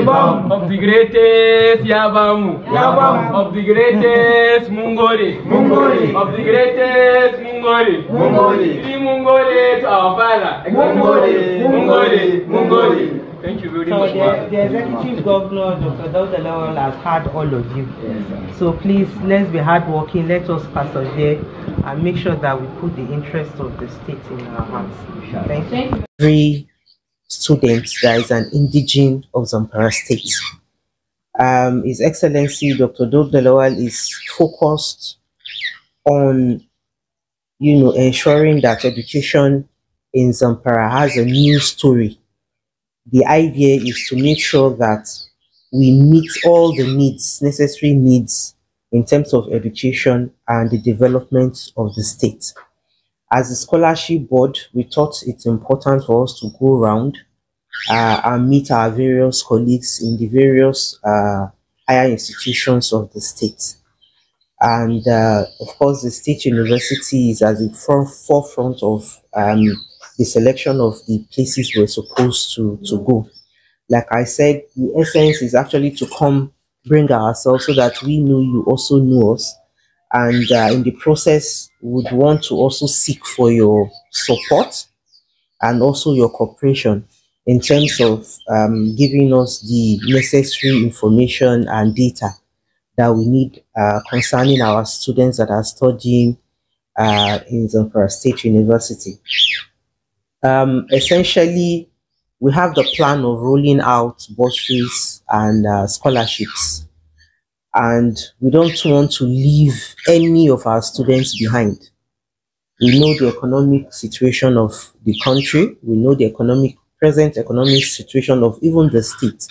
Of the greatest Yabamu. Of the greatest Mungole. Of the greatest Mungole. Three Mungole to our father. Mungole. Thank you very much. The Executive Governor, Dr. Dalibbai, has had all of you. Yes, so please, let's be hardworking. Let us persevere and make sure that we put the interest of the state in our hands. Thank you. Every student that is an indigene of Zamfara State. His Excellency Dr. Dalibbai is focused on, ensuring that education in Zamfara has a new story. The idea is to make sure that we meet all the needs, necessary needs in terms of education and the development of the state. As a scholarship board, we thought it's important for us to go around and meet our various colleagues in the various higher institutions of the state. And of course, the state university is at the forefront of the selection of the places we're supposed to go. Like I said, the essence is actually to come bring ourselves so that we know you also know us. And in the process, would want to also seek for your support and also your cooperation in terms of giving us the necessary information and data that we need concerning our students that are studying in Zamfara State University. Essentially, we have the plan of rolling out bursaries and scholarships, and we don't want to leave any of our students behind. We know the economic situation of the country. We know the present economic situation of even the state.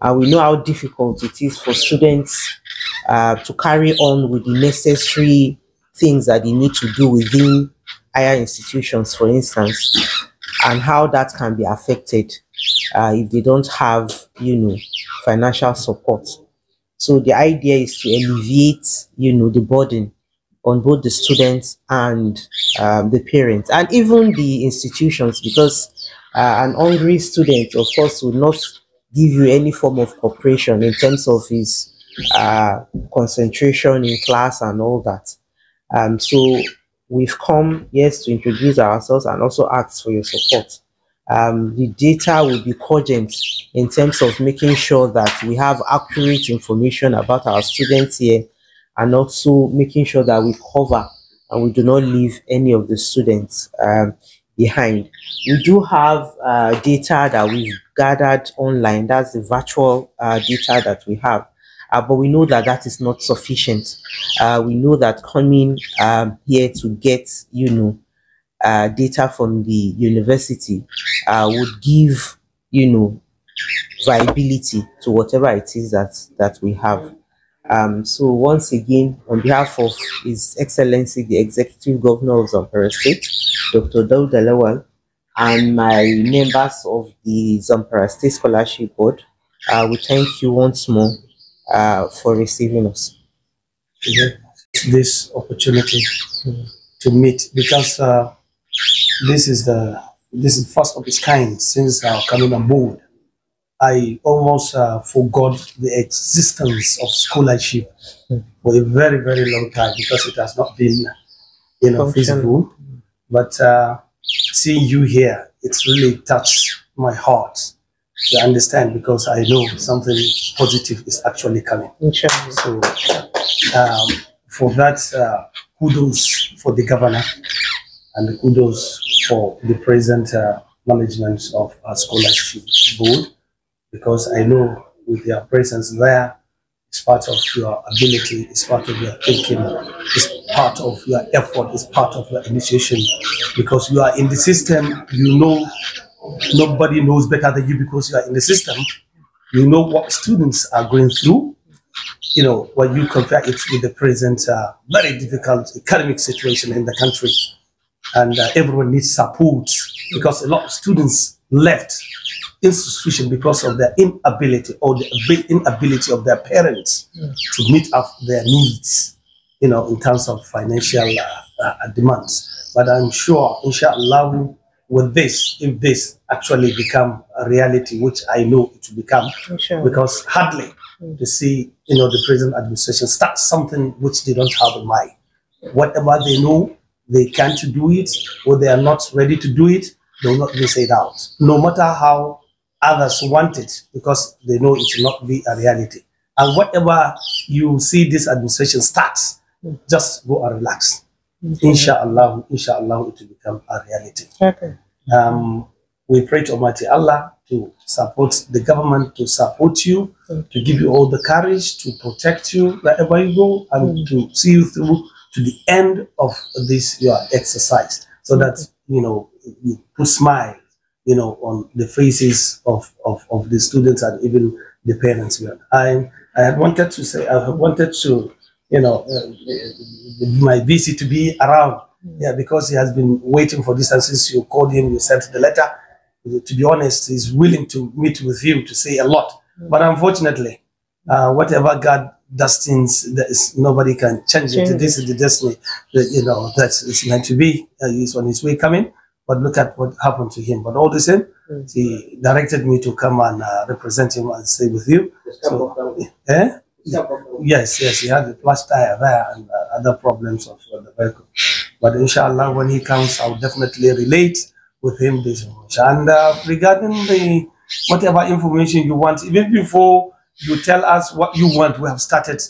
And we know how difficult it is for students to carry on with the necessary things that they need to do within higher institutions, for instance, and how that can be affected if they don't have, financial support. So the idea is to alleviate, the burden on both the students and the parents and even the institutions, because an hungry student, of course, will not give you any form of cooperation in terms of his concentration in class and all that. So we've come, yes, to introduce ourselves and also ask for your support. The data will be cogent in terms of making sure that we have accurate information about our students here, and also making sure that we cover and we do not leave any of the students behind. We do have data that we've gathered online. That's the virtual data that we have. But we know that that is not sufficient. We know that coming here to get, data from the university would give, viability to whatever it is that we have. So once again, on behalf of His Excellency, the Executive Governor of Zamfara State, Dr. Dalibbai, and my members of the Zamfara State Scholarship Board, we thank you once more for receiving us. This opportunity to meet, because this is first of its kind since coming on board. I almost forgot the existence of scholarship for a very, very long time because it has not been, feasible. But seeing you here, it's really touched my heart to understand, because I know something positive is actually coming. So for that, kudos for the governor and kudos for the present management of our scholarship board, because I know with your presence there, it's part of your ability, it's part of your thinking, it's part of your effort, it's part of your initiation, because you are in the system. Nobody knows better than you, because you are in the system. You know what students are going through. When you compare it with the present very difficult academic situation in the country, and everyone needs support, because a lot of students left institution because of their inability or the inability of their parents to meet up their needs, in terms of financial demands. But I'm sure, inshallah, with this, if this actually become a reality, which I know it will become, Sure. because hardly to see, the present administration start something which they don't have in mind. Whatever they know they can't do it, or they are not ready to do it, they will not be said out. No matter how others want it, because they know it will not be a reality. And whatever you see this administration starts, just go and relax. Inshallah, inshallah, it will become a reality. Okay. We pray to Almighty Allah to support the government, to support you, to give you all the courage, to protect you wherever you go, and to see you through to the end of this your exercise, so that you put smile on the faces of the students and even the parents. I had wanted to say, I wanted to my VC to be around, because he has been waiting for this, and since you called him, you sent the letter. To be honest, he's willing to meet with you to say a lot, but unfortunately, whatever God destines, nobody can change it. This is the destiny that it's meant to be. He's on his way coming, but look at what happened to him. But all the same, he directed me to come and represent him and stay with you. So, yes, he had a flash tire there and other problems of the vehicle. But inshallah, when he comes, I'll definitely relate with him this much. And regarding the whatever information you want, even before you tell us what you want, we have started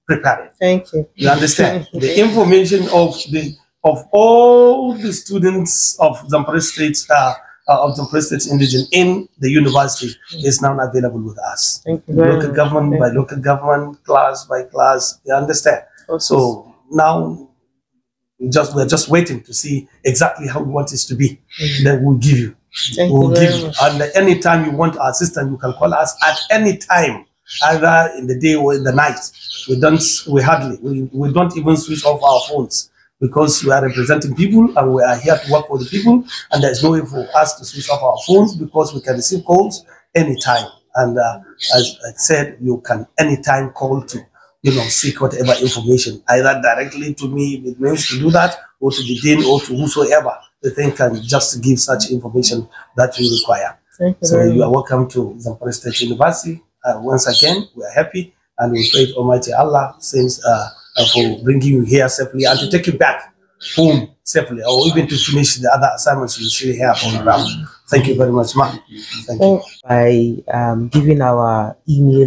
preparing. Thank you. You understand? The information of all the students of Zamfara State, Indigenous in the university is now available with us. Thank you. Local government by local government, class by class. You understand? Okay. So now we're just waiting to see exactly how we want it to be. Then we'll give you. We'll give you. And any time you want our assistance, you can call us at any time, either in the day or in the night. We don't even switch off our phones, because we are representing people and we are here to work for the people, and there's no way for us to switch off our phones, because we can receive calls anytime. And as I said, you can anytime call to seek whatever information, either directly to me if it means to do that, or to the dean, or to whosoever the thing can just give such information that you require. So you are welcome to Zamfara State University. Once again, we are happy, and we pray to Almighty Allah since for bringing you here safely and to take you back home safely, or even to finish the other assignments you should have on ground. Thank you very much, ma'am. Thank you. By giving our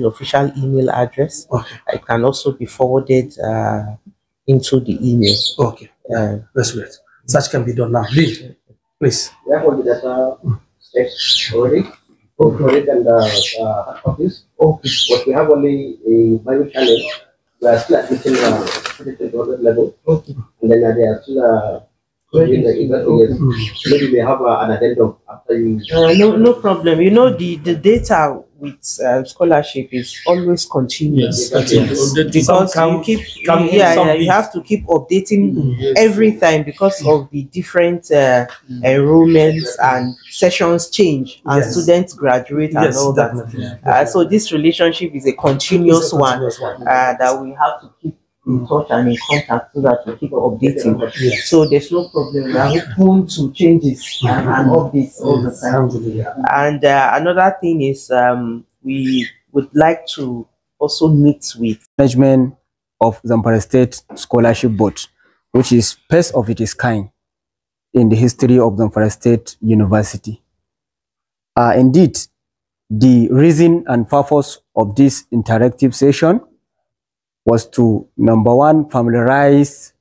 official email address, it can also be forwarded into the email. Okay, that's great. Such can be done now. Please. We have all the data steps already. And hard copies. But we have only a Bible channel. We are still at the level. And then they are still maybe we have an addendum after you. No problem. The data with scholarship is always continuous. Because you have to keep updating every time, because of the different enrollments and sessions change and students graduate and all that. So this relationship is a continuous one that we have to keep in touch and in contact, so that we keep updating. So there's no problem. We are open to changes and updates all the time. And another thing is, we would like to also meet with management of Zamfara State Scholarship Board, which is first of its kind in the history of Zamfara State University. Indeed, the reason and purpose of this interactive session was to, number one, familiarize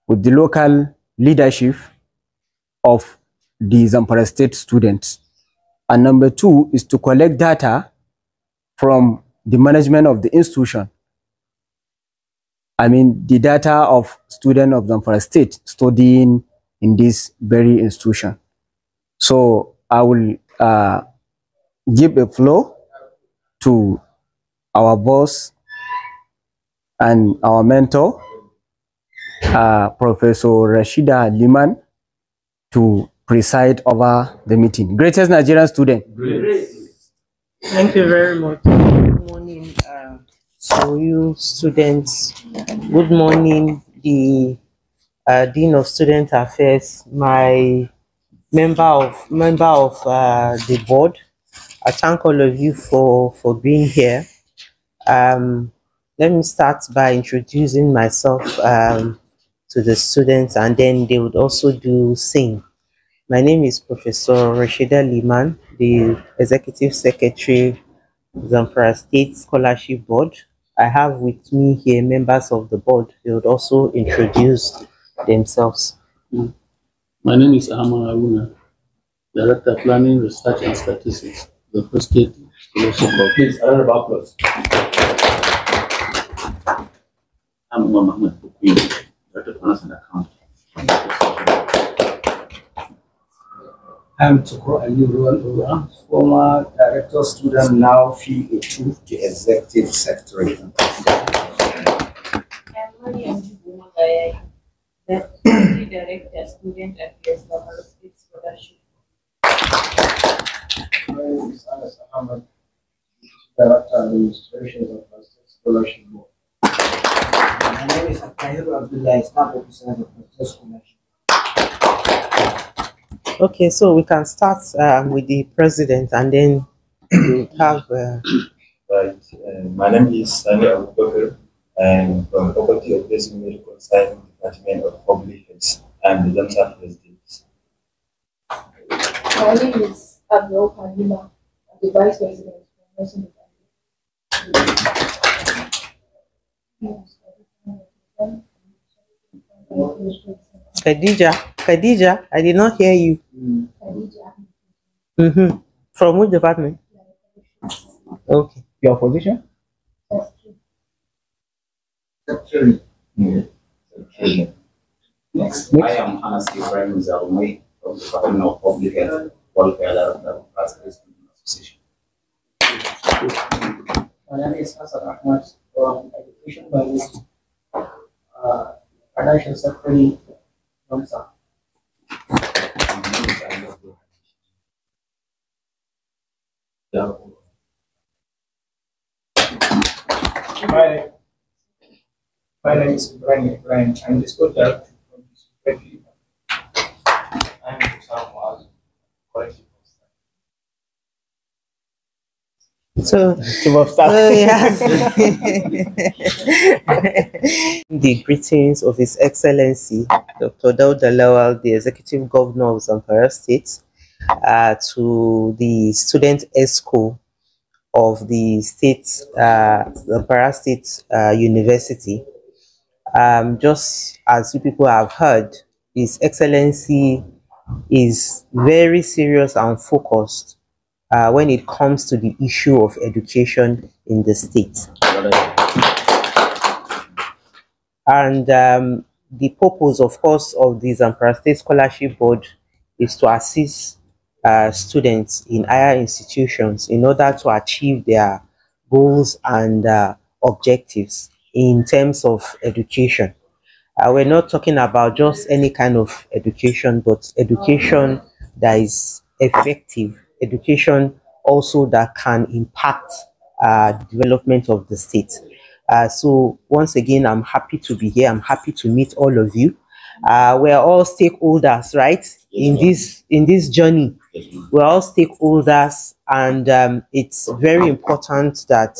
with the local leadership of the Zamfara State students. And number two is to collect data from the management of the institution. I mean, the data of students of Zamfara State studying in this very institution. So I will give a floor to our boss and our mentor, Professor Rasheedah Liman, to preside over the meeting. Greatest Nigerian student. Great. Thank you very much. Good morning, so you students. Good morning, the Dean of Student Affairs, my member of the board. I thank all of you for being here. Let me start by introducing myself to the students, and then they would also do sing. My name is Professor Rasheedah Liman, the Executive Secretary, Zamfara State Scholarship Board. I have with me here members of the board. They would also introduce themselves. My name is Ahmad Aruna, Director of Planning, Research and Statistics, the First State Scholarship Board. Please, a round of applause. I'm Umar Mahmoud Bukwi, Director of Finance and Accounting. I'm Tukro Ali Ruwan, former director student, now FA2 to executive secretary. I'm Mariam Jibumagaya, Deputy Director, Student Affairs, Zamfara State Scholarship. My name is Anas Ahmed, Director Administration of the State Scholarship Board. My name is Akayur Abdullah, Staff Officer of the State Scholarship. Okay, so we can start with the president, and then we have. Right. My name is Sani Abubakar. I'm from Faculty of Basic Medical Science, Department of Public Health, and the Zamfara President. My name is Abdul Halima, the Vice President of Nursing Department. Khadija, I did not hear you. From which department? Okay. Your position? Secretary. Next. I am Anas Ibrahim Zalmai from the Department of Public Health, Welfare Director of the State Student Association. My name is Hassan Ahmad from Education Biology, Financial Secretary, Ramsa. My name is Ibrahim. I'm the school director from the school. I'm Sam Waz, collective. The greetings of His Excellency Dr. Dauda Lawal, the Executive Governor of Zamfara State, to the student ESCO of the Zamfara State University. Just as you people have heard, His Excellency is very serious and focused when it comes to the issue of education in the state. And the purpose, of course, of the Zamfara State Scholarship Board is to assist students in higher institutions in order to achieve their goals and objectives in terms of education. We're not talking about just any kind of education, but education that is effective, education also that can impact the development of the state. So once again, I'm happy to be here. I'm happy to meet all of you. We're all stakeholders, right? In this journey, we're all stakeholders, and it's very important that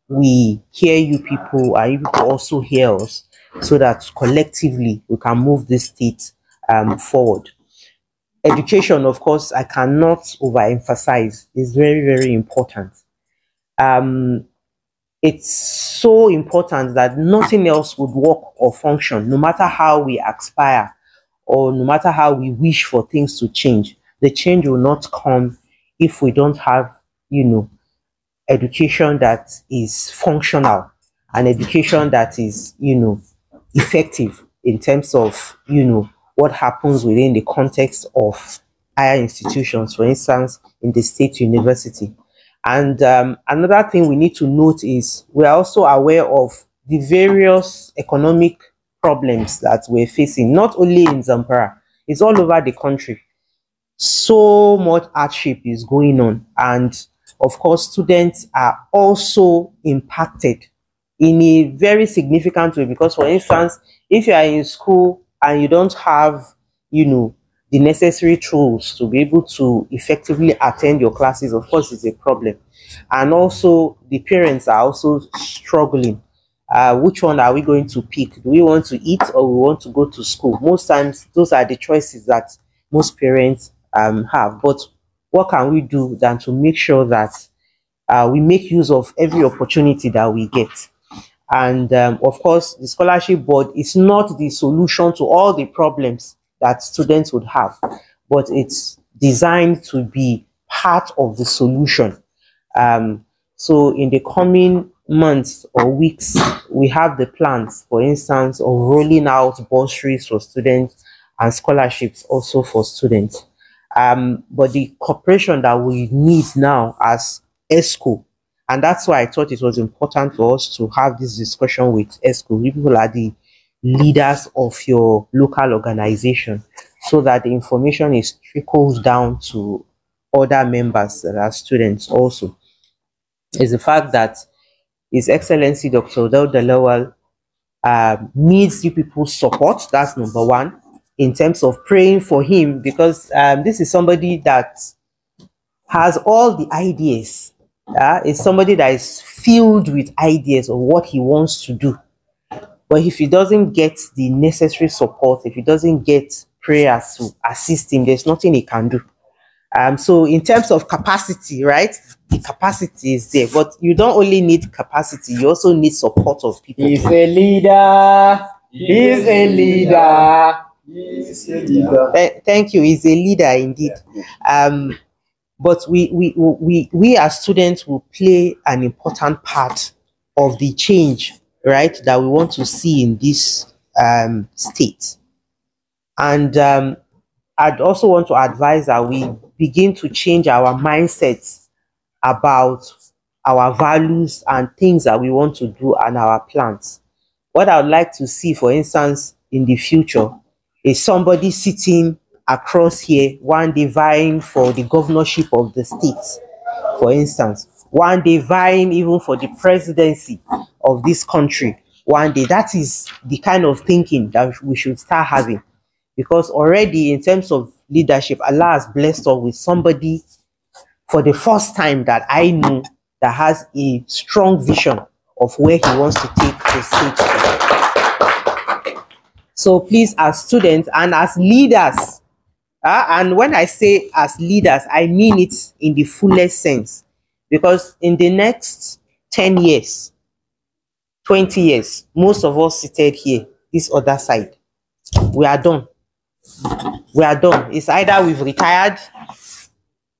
we hear you people, and you people also hear us, so that collectively we can move this state forward. Education, of course, I cannot overemphasize, is very, very important. It's so important that nothing else would work or function, no matter how we aspire or no matter how we wish for things to change. The change will not come if we don't have, education that is functional, and education that is, effective in terms of, what happens within the context of higher institutions, for instance, in the state university. And another thing we need to note is we are also aware of the various economic problems that we're facing, not only in Zamfara, it's all over the country. So much hardship is going on, and of course, students are also impacted in a very significant way, because, for instance, if you are in school and you don't have, the necessary tools to be able to effectively attend your classes, of course, is a problem. And also, the parents are also struggling. Which one are we going to pick? Do we want to eat or we want to go to school? Most times, those are the choices that most parents have. But what can we do than to make sure that we make use of every opportunity that we get? And of course, the scholarship board is not the solution to all the problems that students would have, but it's designed to be part of the solution. So in the coming months or weeks, we have the plans, for instance, of rolling out bursaries for students and scholarships also for students. But the cooperation that we need now as ESCO, and that's why I thought it was important for us to have this discussion with ESCO. You people are the leaders of your local organization, so that the information is trickled down to other members that are students also. Is the fact that His Excellency Dr. Dauda Lawal needs you people's support. That's number one, in terms of praying for him, because this is somebody that has all the ideas. It's somebody that is filled with ideas of what he wants to do. But if he doesn't get the necessary support, if he doesn't get prayers to assist him, there's nothing he can do. So in terms of capacity, right? The capacity is there, but you don't only need capacity, you also need support of people. He's a leader. He's a leader. He's a leader. Thank you. He's a leader indeed. But we as students will play an important part of the change, right, that we want to see in this state. And I'd also want to advise that we begin to change our mindsets about our values and things that we want to do and our plans. What I would like to see, for instance, in the future, is somebody sitting across here one day vying for the governorship of the state, for instance, one day vying even for the presidency of this country. One day, that is the kind of thinking that we should start having. Because already in terms of leadership, Allah has blessed us with somebody for the first time that I know that has a strong vision of where he wants to take the state. So please, as students and as leaders, and when I say as leaders, I mean it in the fullest sense. Because in the next 10 years, 20 years, most of us seated here, this other side, we are done. We are done. It's either we've retired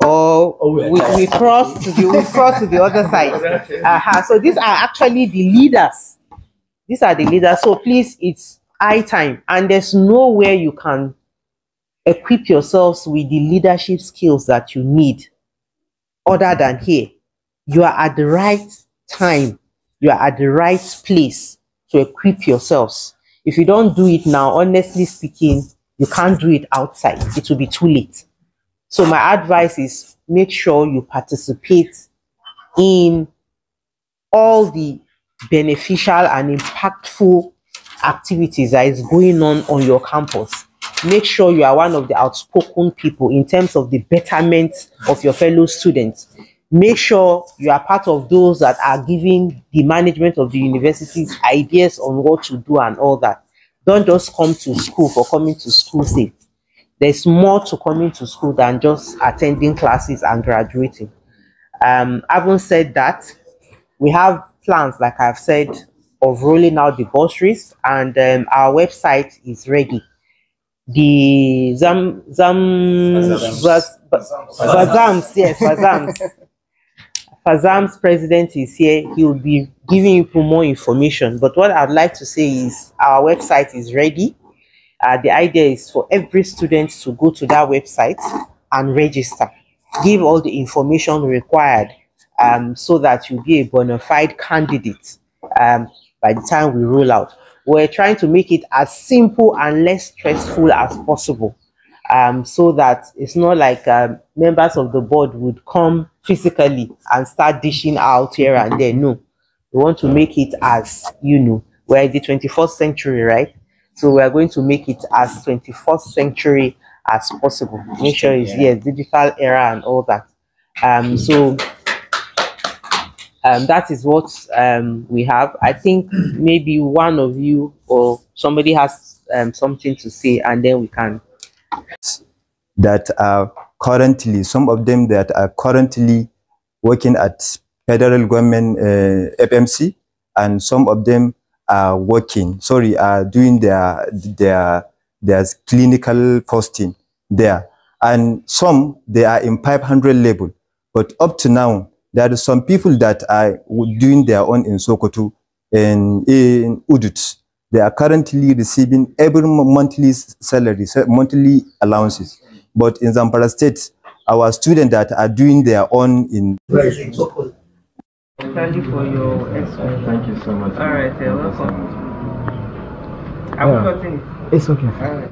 or we cross to the other side. So these are actually the leaders. These are the leaders. So please, it's high time, and there's nowhere you can equip yourselves with the leadership skills that you need other than here. You are at the right time. You are at the right place to equip yourselves. If you don't do it now, honestly speaking, you can't do it outside. It will be too late. So my advice is make sure you participate in all the beneficial and impactful activities that is going on your campus. Make sure you are one of the outspoken people in terms of the betterment of your fellow students. Make sure you are part of those that are giving the management of the universities ideas on what to do and all that. Don't just come to school for coming to school sake. There's more to coming to school than just attending classes and graduating. Having said that, we have plans, like I've said, of rolling out the bursaries, and our website is ready. The Fazam's president is here. He will be giving you more information. But what I'd like to say is our website is ready. The idea is for every student to go to that website and register. Give all the information required so that you'll be a bona fide candidate by the time we roll out. We're trying to make it as simple and less stressful as possible, so that it's not like members of the board would come physically and start dishing out here and there. No, we want to make it as, we're in the 21st century, right? So we're going to make it as 21st century as possible. Make sure it's digital era and all that. So that is what we have. I think maybe one of you or somebody has something to say, and then we can. That are currently, some of them that are currently working at federal government FMC, and some of them are doing their clinical posting there, and some they are in 500 level. But up to now, there are some people that are doing their own in Sokoto and in Udut. They are currently receiving every monthly salary, monthly allowances. But in Zamfara State, our students that are doing their own in. Thank you for your explanation. Thank you so much. All right, welcome. Have you gotten it? It's okay. All right.